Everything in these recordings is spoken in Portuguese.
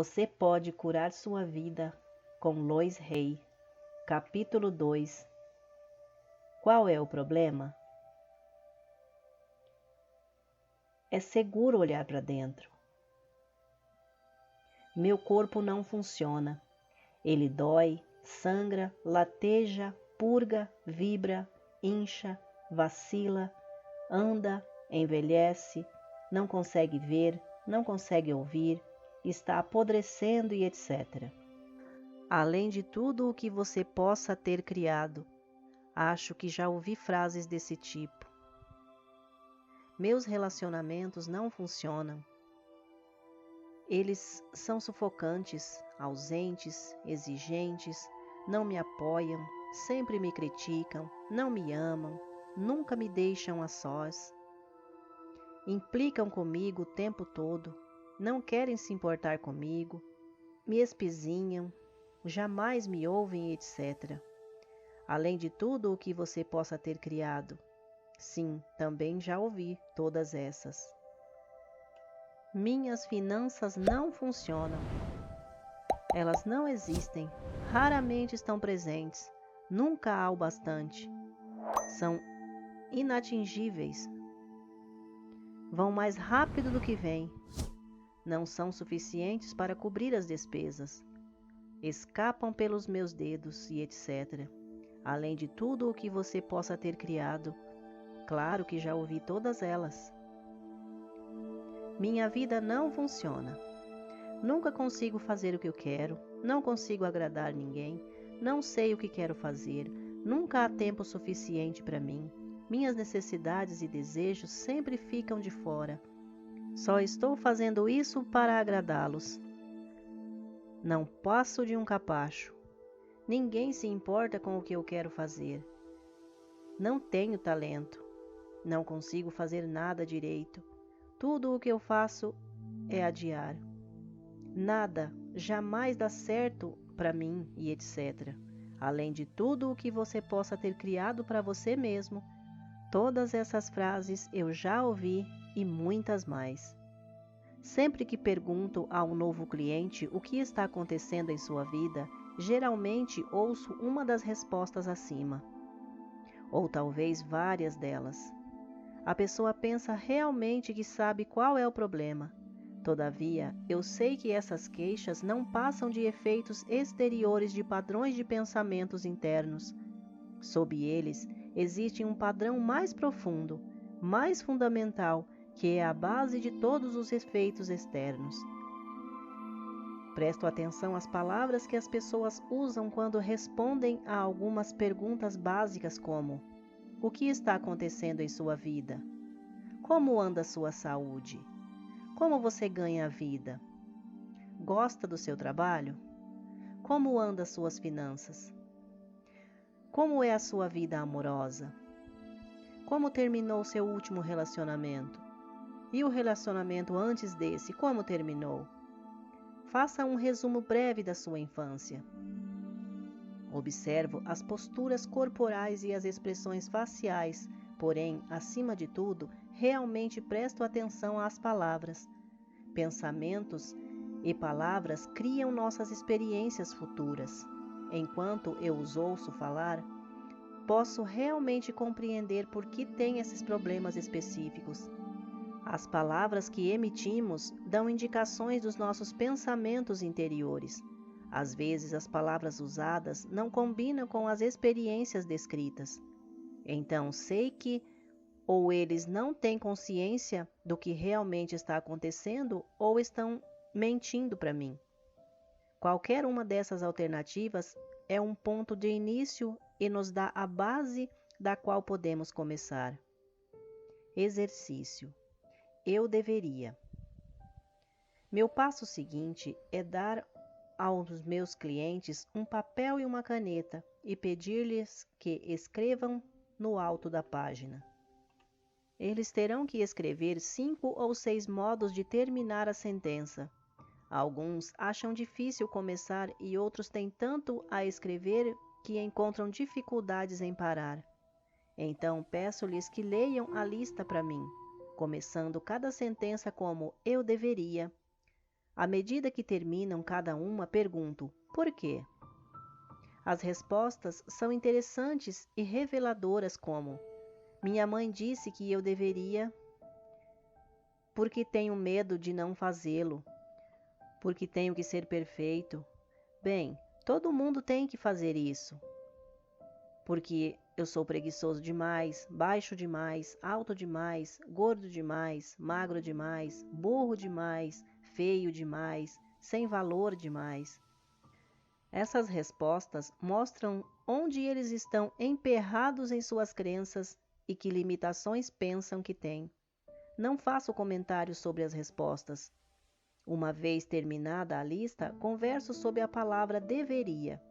Você pode curar sua vida com Lois Hay. Capítulo 2. Qual é o problema? É seguro olhar para dentro. Meu corpo não funciona. Ele dói, sangra, lateja, purga, vibra, incha, vacila, anda, envelhece, não consegue ver, não consegue ouvir, está apodrecendo e etc. Além de tudo o que você possa ter criado, acho que já ouvi frases desse tipo. Meus relacionamentos não funcionam. Eles são sufocantes, ausentes, exigentes, não me apoiam, sempre me criticam, não me amam, nunca me deixam a sós. Implicam comigo o tempo todo, não querem se importar comigo, me espizinham, jamais me ouvem, etc. Além de tudo o que você possa ter criado. Sim, também já ouvi todas essas. Minhas finanças não funcionam. Elas não existem, raramente estão presentes, nunca há o bastante. São inatingíveis. Vão mais rápido do que vêm. Não são suficientes para cobrir as despesas. Escapam pelos meus dedos e etc. Além de tudo o que você possa ter criado. Claro que já ouvi todas elas. Minha vida não funciona. Nunca consigo fazer o que eu quero, não consigo agradar ninguém, não sei o que quero fazer, nunca há tempo suficiente para mim. Minhas necessidades e desejos sempre ficam de fora. Só estou fazendo isso para agradá-los. Não passo de um capacho. Ninguém se importa com o que eu quero fazer. Não tenho talento. Não consigo fazer nada direito. Tudo o que eu faço é adiar. Nada jamais dá certo para mim e etc. Além de tudo o que você possa ter criado para você mesmo. Todas essas frases eu já ouvi e muitas mais. Sempre que pergunto a um novo cliente o que está acontecendo em sua vida, geralmente ouço uma das respostas acima. Ou talvez várias delas. A pessoa pensa realmente que sabe qual é o problema. Todavia, eu sei que essas queixas não passam de efeitos exteriores de padrões de pensamentos internos. Sob eles, existe um padrão mais profundo, mais fundamental, que é a base de todos os efeitos externos. Presto atenção às palavras que as pessoas usam quando respondem a algumas perguntas básicas como: o que está acontecendo em sua vida? Como anda a sua saúde? Como você ganha a vida? Gosta do seu trabalho? Como andam as suas finanças? Como é a sua vida amorosa? Como terminou seu último relacionamento? E o relacionamento antes desse, como terminou? Faça um resumo breve da sua infância. Observo as posturas corporais e as expressões faciais, porém, acima de tudo, realmente presto atenção às palavras. Pensamentos e palavras criam nossas experiências futuras. Enquanto eu os ouço falar, posso realmente compreender por que tem esses problemas específicos. As palavras que emitimos dão indicações dos nossos pensamentos interiores. Às vezes, as palavras usadas não combinam com as experiências descritas. Então, sei que ou eles não têm consciência do que realmente está acontecendo ou estão mentindo para mim. Qualquer uma dessas alternativas é um ponto de início e nos dá a base da qual podemos começar. Exercício. Eu deveria. Meu passo seguinte é dar aos meus clientes um papel e uma caneta e pedir-lhes que escrevam no alto da página. Eles terão que escrever 5 ou 6 modos de terminar a sentença. Alguns acham difícil começar e outros têm tanto a escrever que encontram dificuldades em parar. Então peço-lhes que leiam a lista para mim, começando cada sentença como eu deveria. À medida que terminam cada uma, pergunto: por quê? As respostas são interessantes e reveladoras, como: minha mãe disse que eu deveria, porque tenho medo de não fazê-lo, porque tenho que ser perfeito. Bem, todo mundo tem que fazer isso. Porque eu sou preguiçoso demais, baixo demais, alto demais, gordo demais, magro demais, burro demais, feio demais, sem valor demais. Essas respostas mostram onde eles estão emperrados em suas crenças e que limitações pensam que têm. Não faço comentários sobre as respostas. Uma vez terminada a lista, converso sobre a palavra deveria.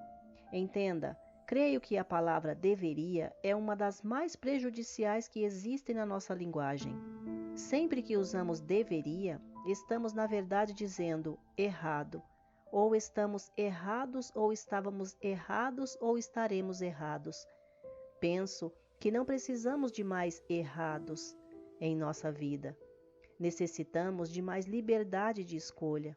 Entenda, creio que a palavra deveria é uma das mais prejudiciais que existem na nossa linguagem. Sempre que usamos deveria, estamos na verdade dizendo errado, ou estamos errados, ou estávamos errados, ou estaremos errados. Penso que não precisamos de mais errados em nossa vida. Necessitamos de mais liberdade de escolha.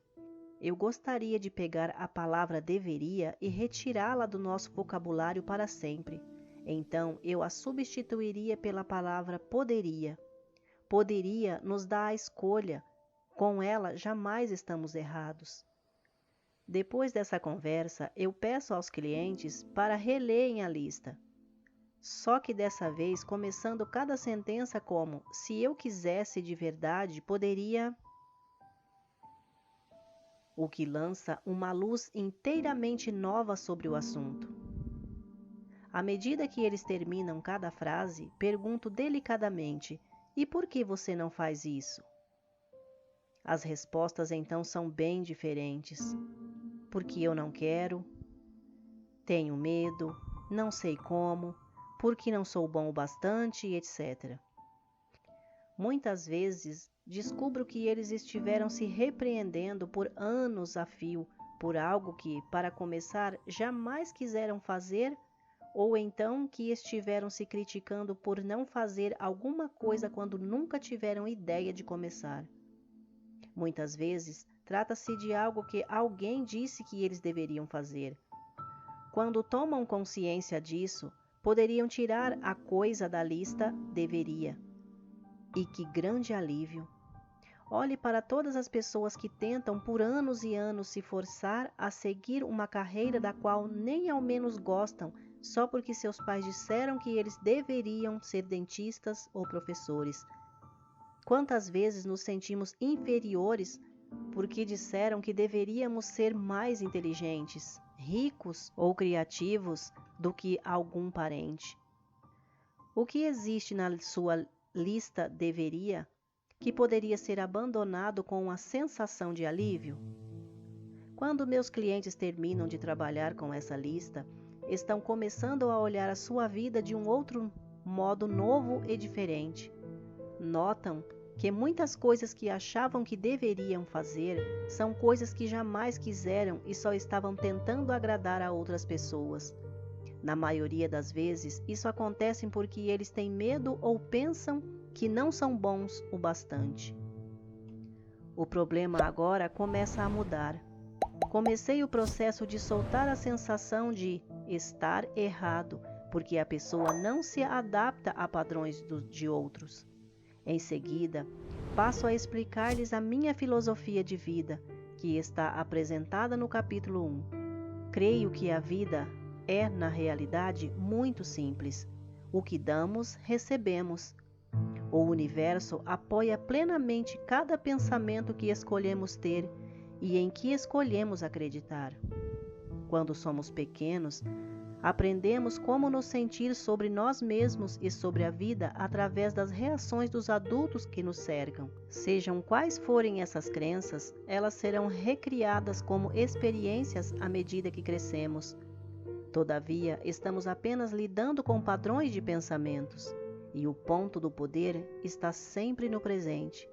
Eu gostaria de pegar a palavra deveria e retirá-la do nosso vocabulário para sempre. Então, eu a substituiria pela palavra poderia. Poderia nos dá a escolha. Com ela, jamais estamos errados. Depois dessa conversa, eu peço aos clientes para relerem a lista. Só que dessa vez, começando cada sentença como: se eu quisesse de verdade, poderia... O que lança uma luz inteiramente nova sobre o assunto. À medida que eles terminam cada frase, pergunto delicadamente: e por que você não faz isso? As respostas então são bem diferentes. Porque eu não quero, tenho medo, não sei como, porque não sou bom o bastante, etc. Muitas vezes descubro que eles estiveram se repreendendo por anos a fio por algo que, para começar, jamais quiseram fazer, ou então que estiveram se criticando por não fazer alguma coisa quando nunca tiveram ideia de começar. Muitas vezes, trata-se de algo que alguém disse que eles deveriam fazer. Quando tomam consciência disso, poderiam tirar a coisa da lista deveria. E que grande alívio! Olhe para todas as pessoas que tentam por anos e anos se forçar a seguir uma carreira da qual nem ao menos gostam, só porque seus pais disseram que eles deveriam ser dentistas ou professores. Quantas vezes nos sentimos inferiores porque disseram que deveríamos ser mais inteligentes, ricos ou criativos do que algum parente? O que existe na sua lista deveria que poderia ser abandonado com uma sensação de alívio? Quando meus clientes terminam de trabalhar com essa lista, estão começando a olhar a sua vida de um outro modo novo e diferente. Notam que muitas coisas que achavam que deveriam fazer são coisas que jamais quiseram e só estavam tentando agradar a outras pessoas. Na maioria das vezes, isso acontece porque eles têm medo ou pensam que não são bons o bastante. O problema agora começa a mudar. Comecei o processo de soltar a sensação de estar errado, porque a pessoa não se adapta a padrões de outros. Em seguida, passo a explicar-lhes a minha filosofia de vida, que está apresentada no capítulo 1. Creio que a vida é, na realidade, muito simples. O que damos, recebemos. O universo apoia plenamente cada pensamento que escolhemos ter e em que escolhemos acreditar. Quando somos pequenos, aprendemos como nos sentir sobre nós mesmos e sobre a vida através das reações dos adultos que nos cercam. Sejam quais forem essas crenças, elas serão recriadas como experiências à medida que crescemos. Todavia, estamos apenas lidando com padrões de pensamentos, e o ponto do poder está sempre no presente.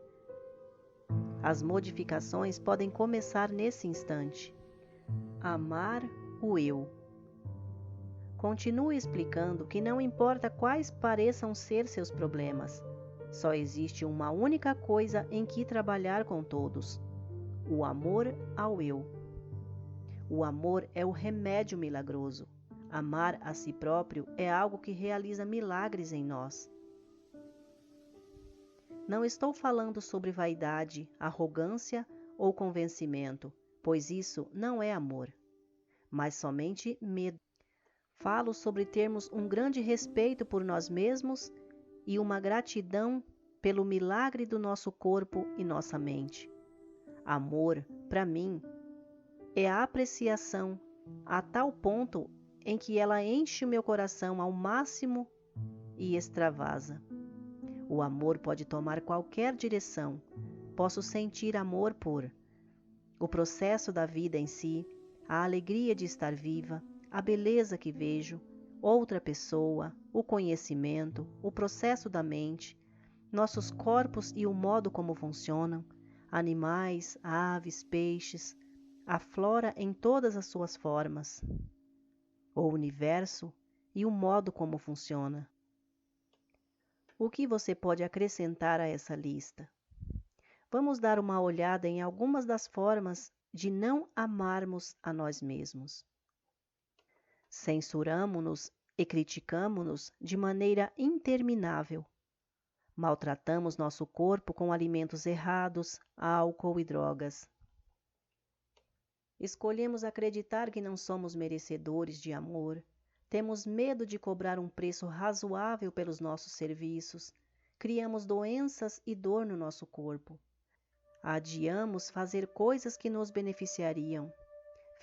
As modificações podem começar nesse instante. Amar o eu. Continue explicando que não importa quais pareçam ser seus problemas, só existe uma única coisa em que trabalhar com todos: o amor ao eu. O amor é o remédio milagroso. Amar a si próprio é algo que realiza milagres em nós. Não estou falando sobre vaidade, arrogância ou convencimento, pois isso não é amor, mas somente medo. Falo sobre termos um grande respeito por nós mesmos e uma gratidão pelo milagre do nosso corpo e nossa mente. Amor, para mim, é a apreciação a tal ponto em que ela enche o meu coração ao máximo e extravasa. O amor pode tomar qualquer direção. Posso sentir amor por o processo da vida em si, a alegria de estar viva, a beleza que vejo, outra pessoa, o conhecimento, o processo da mente, nossos corpos e o modo como funcionam, animais, aves, peixes, a flora em todas as suas formas, o universo e o modo como funciona. O que você pode acrescentar a essa lista? Vamos dar uma olhada em algumas das formas de não amarmos a nós mesmos. Censuramo-nos e criticamo-nos de maneira interminável. Maltratamos nosso corpo com alimentos errados, álcool e drogas. Escolhemos acreditar que não somos merecedores de amor. Temos medo de cobrar um preço razoável pelos nossos serviços. Criamos doenças e dor no nosso corpo. Adiamos fazer coisas que nos beneficiariam.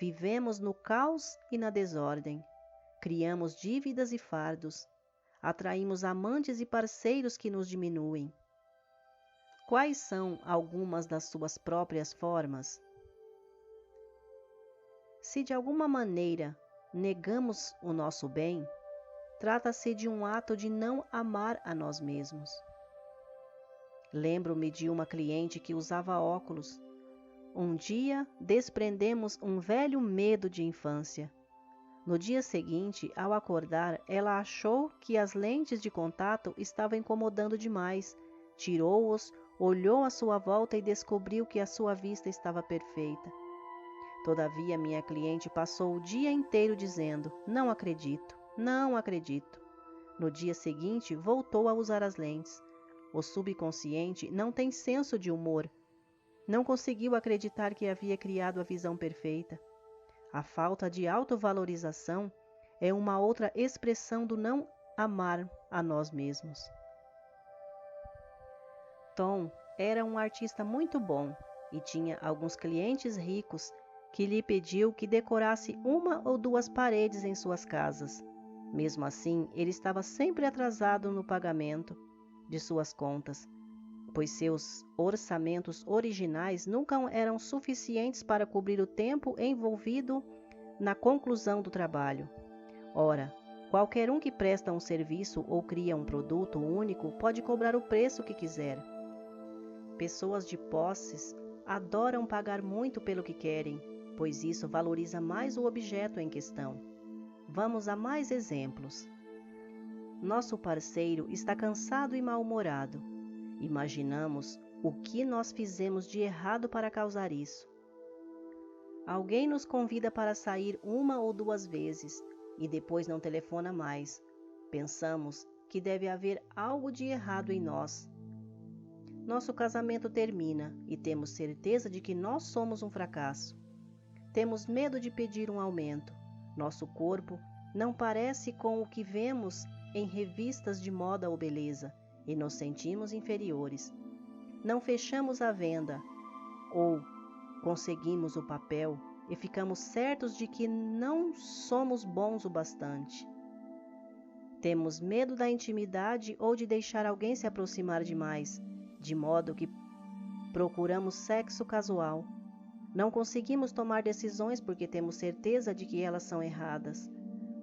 Vivemos no caos e na desordem. Criamos dívidas e fardos. Atraímos amantes e parceiros que nos diminuem. Quais são algumas das suas próprias formas? Se de alguma maneira negamos o nosso bem, trata-se de um ato de não amar a nós mesmos. Lembro-me de uma cliente que usava óculos. Um dia desprendemos um velho medo de infância. No dia seguinte, ao acordar, ela achou que as lentes de contato estavam incomodando demais. Tirou-os, olhou à sua volta e descobriu que a sua vista estava perfeita. Todavia, minha cliente passou o dia inteiro dizendo: "Não acredito, não acredito". No dia seguinte, voltou a usar as lentes. O subconsciente não tem senso de humor. Não conseguiu acreditar que havia criado a visão perfeita. A falta de autovalorização é uma outra expressão do não amar a nós mesmos. Tom era um artista muito bom e tinha alguns clientes ricos que lhe pediu que decorasse uma ou duas paredes em suas casas. Mesmo assim, ele estava sempre atrasado no pagamento de suas contas, pois seus orçamentos originais nunca eram suficientes para cobrir o tempo envolvido na conclusão do trabalho. Ora, qualquer um que presta um serviço ou cria um produto único pode cobrar o preço que quiser. Pessoas de posses adoram pagar muito pelo que querem, pois isso valoriza mais o objeto em questão. Vamos a mais exemplos. Nosso parceiro está cansado e mal-humorado. Imaginamos o que nós fizemos de errado para causar isso. Alguém nos convida para sair uma ou duas vezes e depois não telefona mais. Pensamos que deve haver algo de errado em nós. Nosso casamento termina e temos certeza de que nós somos um fracasso. Temos medo de pedir um aumento. Nosso corpo não parece com o que vemos em revistas de moda ou beleza e nos sentimos inferiores. Não fechamos a venda ou conseguimos o papel e ficamos certos de que não somos bons o bastante. Temos medo da intimidade ou de deixar alguém se aproximar demais, de modo que procuramos sexo casual. Não conseguimos tomar decisões porque temos certeza de que elas são erradas.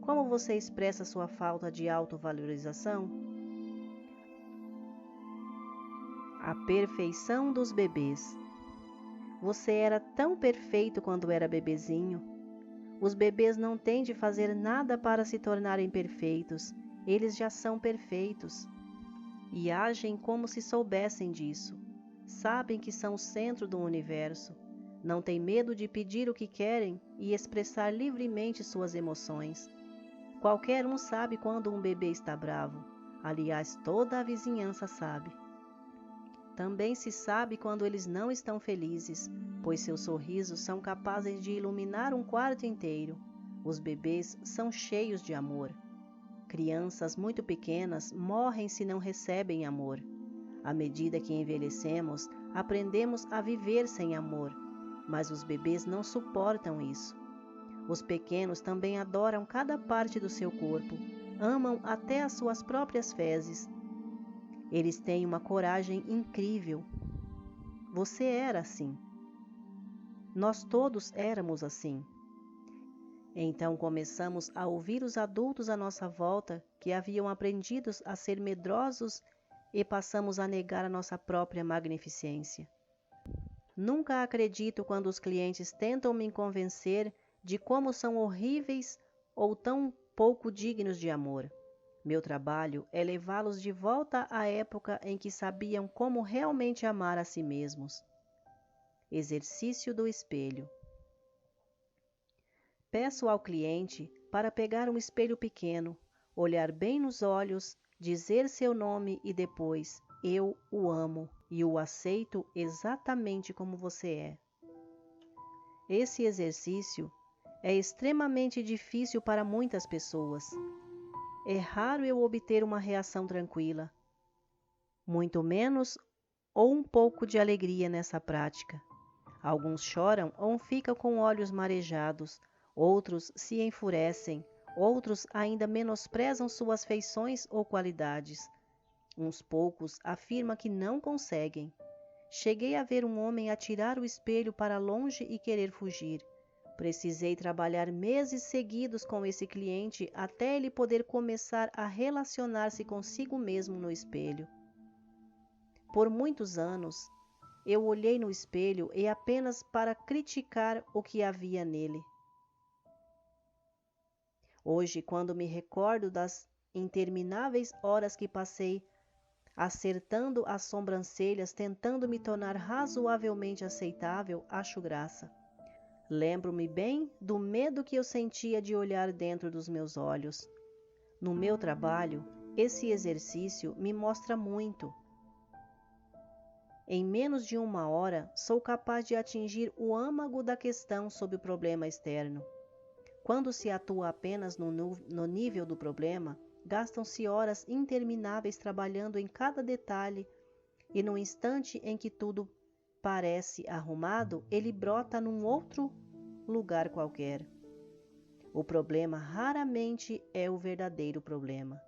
Como você expressa sua falta de autovalorização? A perfeição dos bebês. Você era tão perfeito quando era bebezinho. Os bebês não têm de fazer nada para se tornarem perfeitos. Eles já são perfeitos. E agem como se soubessem disso. Sabem que são o centro do universo. Não têm medo de pedir o que querem e expressar livremente suas emoções. Qualquer um sabe quando um bebê está bravo. Aliás, toda a vizinhança sabe. Também se sabe quando eles não estão felizes, pois seus sorrisos são capazes de iluminar um quarto inteiro. Os bebês são cheios de amor. Crianças muito pequenas morrem se não recebem amor. À medida que envelhecemos, aprendemos a viver sem amor, mas os bebês não suportam isso. Os pequenos também adoram cada parte do seu corpo, amam até as suas próprias fezes. Eles têm uma coragem incrível. Você era assim. Nós todos éramos assim. Então começamos a ouvir os adultos à nossa volta que haviam aprendido a ser medrosos e passamos a negar a nossa própria magnificência. Nunca acredito quando os clientes tentam me convencer de como são horríveis ou tão pouco dignos de amor. Meu trabalho é levá-los de volta à época em que sabiam como realmente amar a si mesmos. Exercício do espelho. Peço ao cliente para pegar um espelho pequeno, olhar bem nos olhos, dizer seu nome e depois, eu o amo e o aceito exatamente como você é. Esse exercício é extremamente difícil para muitas pessoas. É raro eu obter uma reação tranquila, muito menos ou um pouco de alegria nessa prática. Alguns choram ou ficam com olhos marejados, outros se enfurecem, outros ainda menosprezam suas feições ou qualidades. Uns poucos afirmam que não conseguem. Cheguei a ver um homem atirar o espelho para longe e querer fugir. Precisei trabalhar meses seguidos com esse cliente até ele poder começar a relacionar-se consigo mesmo no espelho. Por muitos anos, eu olhei no espelho e apenas para criticar o que havia nele. Hoje, quando me recordo das intermináveis horas que passei acertando as sobrancelhas, tentando me tornar razoavelmente aceitável, acho graça. Lembro-me bem do medo que eu sentia de olhar dentro dos meus olhos. No meu trabalho, esse exercício me mostra muito. Em menos de 1 hora, sou capaz de atingir o âmago da questão sob o problema externo. Quando se atua apenas no nível do problema, gastam-se horas intermináveis trabalhando em cada detalhe e no instante em que tudo parece arrumado, ele brota num outro lugar qualquer. O problema raramente é o verdadeiro problema.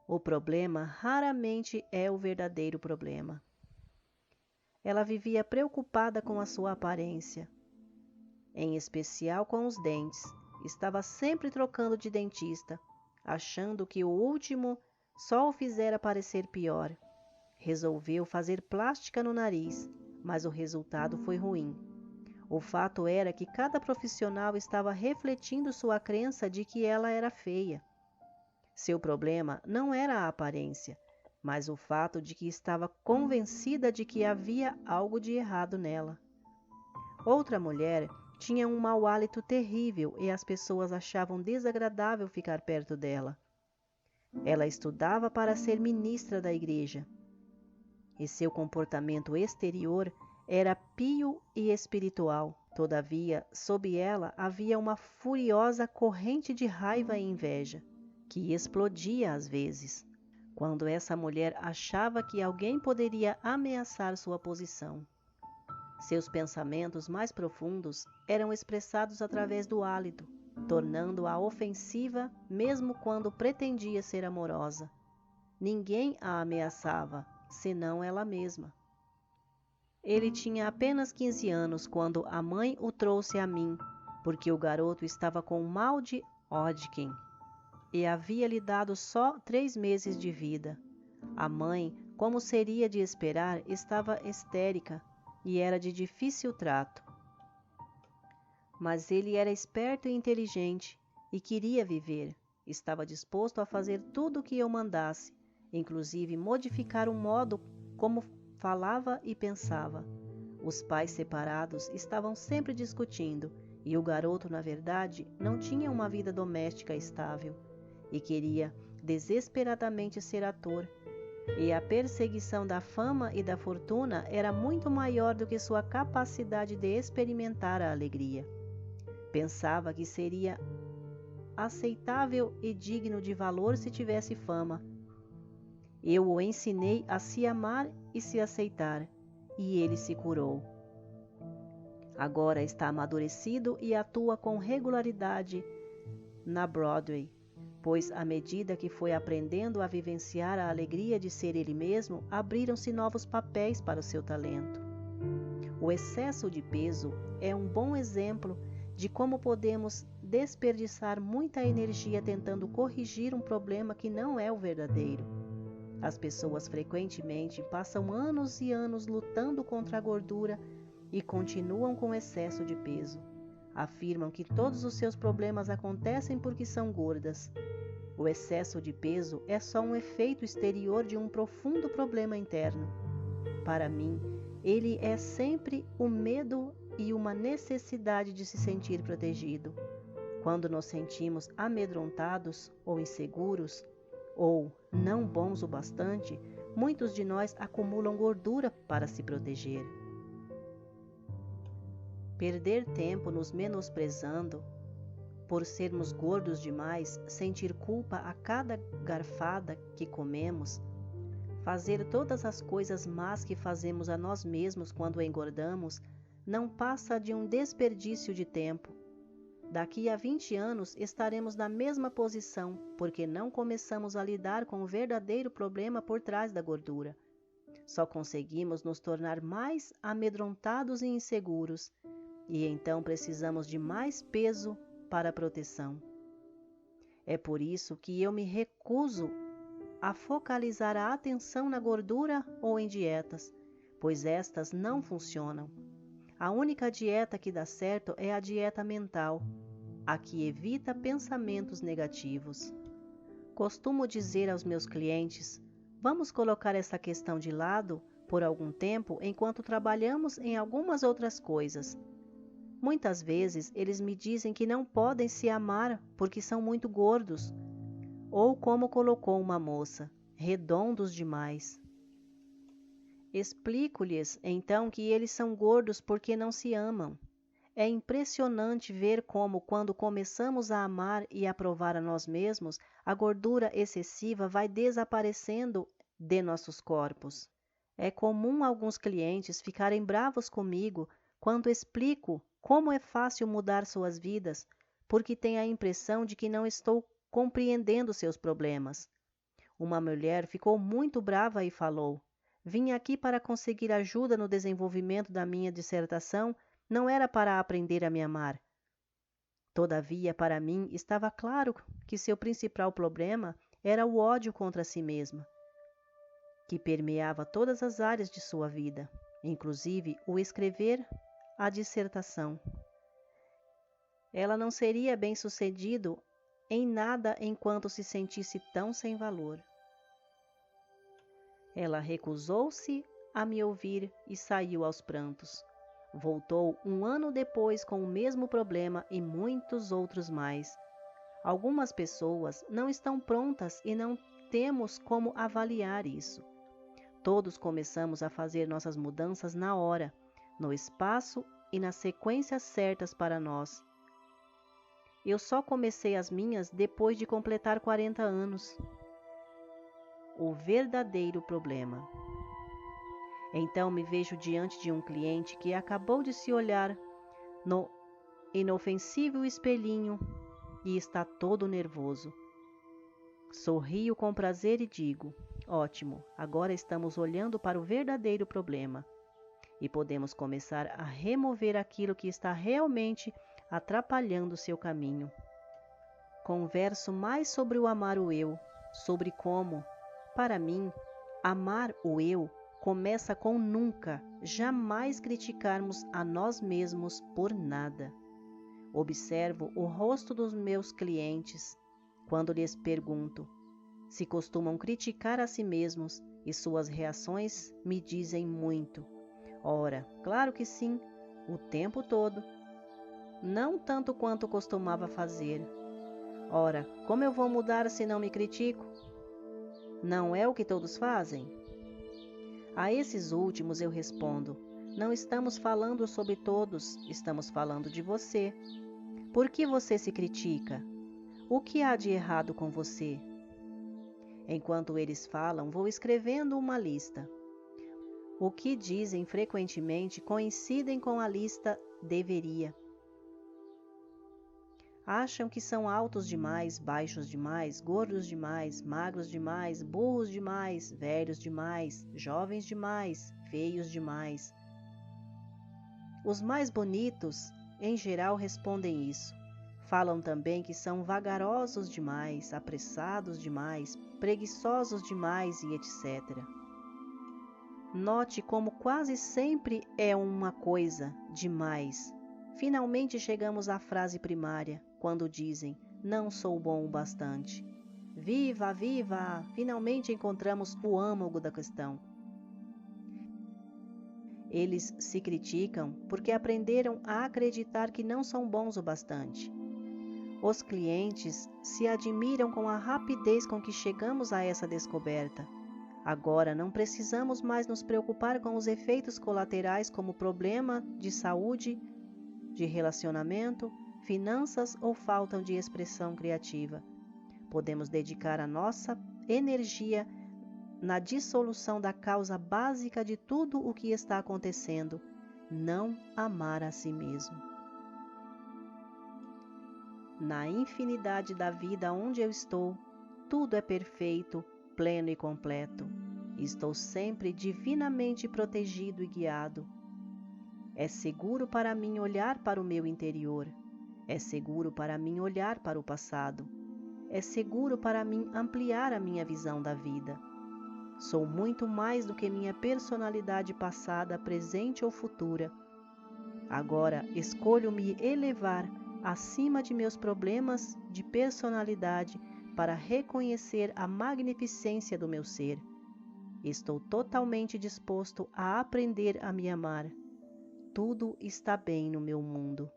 O problema raramente é o verdadeiro problema. Ela vivia preocupada com a sua aparência, em especial com os dentes. Estava sempre trocando de dentista, achando que o último só o fizera parecer pior. Resolveu fazer plástica no nariz, mas o resultado foi ruim. O fato era que cada profissional estava refletindo sua crença de que ela era feia. Seu problema não era a aparência, mas o fato de que estava convencida de que havia algo de errado nela. Outra mulher tinha um mau hálito terrível e as pessoas achavam desagradável ficar perto dela. Ela estudava para ser ministra da igreja, e seu comportamento exterior era pio e espiritual. Todavia, sob ela havia uma furiosa corrente de raiva e inveja, que explodia às vezes, quando essa mulher achava que alguém poderia ameaçar sua posição. Seus pensamentos mais profundos eram expressados através do hálito, tornando-a ofensiva mesmo quando pretendia ser amorosa. Ninguém a ameaçava, senão ela mesma. Ele tinha apenas 15 anos quando a mãe o trouxe a mim, porque o garoto estava com o mal de Hodgkin e havia-lhe dado só 3 meses de vida. A mãe, como seria de esperar, estava histérica e era de difícil trato. Mas ele era esperto e inteligente e queria viver. Estava disposto a fazer tudo o que eu mandasse, inclusive modificar o modo como falava e pensava. Os pais separados estavam sempre discutindo e o garoto, na verdade, não tinha uma vida doméstica estável e queria desesperadamente ser ator. E a perseguição da fama e da fortuna era muito maior do que sua capacidade de experimentar a alegria. Pensava que seria aceitável e digno de valor se tivesse fama. Eu o ensinei a se amar e se aceitar, e ele se curou. Agora está amadurecido e atua com regularidade na Broadway, pois à medida que foi aprendendo a vivenciar a alegria de ser ele mesmo, abriram-se novos papéis para o seu talento. O excesso de peso é um bom exemplo de como podemos desperdiçar muita energia tentando corrigir um problema que não é o verdadeiro. As pessoas frequentemente passam anos e anos lutando contra a gordura e continuam com excesso de peso. Afirmam que todos os seus problemas acontecem porque são gordas. O excesso de peso é só um efeito exterior de um profundo problema interno. Para mim, ele é sempre o medo e uma necessidade de se sentir protegido. Quando nos sentimos amedrontados ou inseguros, ou não bons o bastante, muitos de nós acumulam gordura para se proteger. Perder tempo nos menosprezando, por sermos gordos demais, sentir culpa a cada garfada que comemos, fazer todas as coisas más que fazemos a nós mesmos quando engordamos, não passa de um desperdício de tempo. Daqui a 20 anos estaremos na mesma posição, porque não começamos a lidar com o verdadeiro problema por trás da gordura. Só conseguimos nos tornar mais amedrontados e inseguros, e então precisamos de mais peso para proteção. É por isso que eu me recuso a focalizar a atenção na gordura ou em dietas, pois estas não funcionam. A única dieta que dá certo é a dieta mental, a que evita pensamentos negativos. Costumo dizer aos meus clientes: vamos colocar essa questão de lado por algum tempo enquanto trabalhamos em algumas outras coisas. Muitas vezes eles me dizem que não podem se amar porque são muito gordos, ou como colocou uma moça, redondos demais. Explico-lhes então que eles são gordos porque não se amam. É impressionante ver como, quando começamos a amar e aprovar a nós mesmos, a gordura excessiva vai desaparecendo de nossos corpos. É comum alguns clientes ficarem bravos comigo quando explico como é fácil mudar suas vidas, porque têm a impressão de que não estou compreendendo seus problemas. Uma mulher ficou muito brava e falou: vim aqui para conseguir ajuda no desenvolvimento da minha dissertação, não era para aprender a me amar. Todavia, para mim, estava claro que seu principal problema era o ódio contra si mesma, que permeava todas as áreas de sua vida, inclusive o escrever a dissertação. Ela não seria bem-sucedido em nada enquanto se sentisse tão sem valor. Ela recusou-se a me ouvir e saiu aos prantos. Voltou 1 ano depois com o mesmo problema e muitos outros mais. Algumas pessoas não estão prontas e não temos como avaliar isso. Todos começamos a fazer nossas mudanças na hora, no espaço e nas sequências certas para nós. Eu só comecei as minhas depois de completar 40 anos. O verdadeiro problema. Então me vejo diante de um cliente que acabou de se olhar no inofensível espelhinho e está todo nervoso. Sorrio com prazer e digo: ótimo, agora estamos olhando para o verdadeiro problema e podemos começar a remover aquilo que está realmente atrapalhando seu caminho. Converso mais sobre o amar o eu, sobre como, para mim, amar o eu começa com nunca, jamais criticarmos a nós mesmos por nada. Observo o rosto dos meus clientes quando lhes pergunto se costumam criticar a si mesmos e suas reações me dizem muito. Ora, claro que sim, o tempo todo. Não tanto quanto costumava fazer. Ora, como eu vou mudar se não me critico? Não é o que todos fazem? A esses últimos eu respondo: não estamos falando sobre todos, estamos falando de você. Por que você se critica? O que há de errado com você? Enquanto eles falam, vou escrevendo uma lista. O que dizem frequentemente coincidem com a lista deveria. Acham que são altos demais, baixos demais, gordos demais, magros demais, burros demais, velhos demais, jovens demais, feios demais. Os mais bonitos, em geral, respondem isso. Falam também que são vagarosos demais, apressados demais, preguiçosos demais e etc. Note como quase sempre é uma coisa demais. Finalmente chegamos à frase primária, quando dizem, não sou bom o bastante. Viva, viva! Finalmente encontramos o âmago da questão. Eles se criticam porque aprenderam a acreditar que não são bons o bastante. Os clientes se admiram com a rapidez com que chegamos a essa descoberta. Agora não precisamos mais nos preocupar com os efeitos colaterais como problema de saúde, de relacionamento, finanças ou falta de expressão criativa. Podemos dedicar a nossa energia na dissolução da causa básica de tudo o que está acontecendo, não amar a si mesmo. Na infinidade da vida onde eu estou, tudo é perfeito, pleno e completo. Estou sempre divinamente protegido e guiado. É seguro para mim olhar para o meu interior. É seguro para mim olhar para o passado. É seguro para mim ampliar a minha visão da vida. Sou muito mais do que minha personalidade passada, presente ou futura. Agora escolho me elevar acima de meus problemas de personalidade para reconhecer a magnificência do meu ser. Estou totalmente disposto a aprender a me amar. Tudo está bem no meu mundo.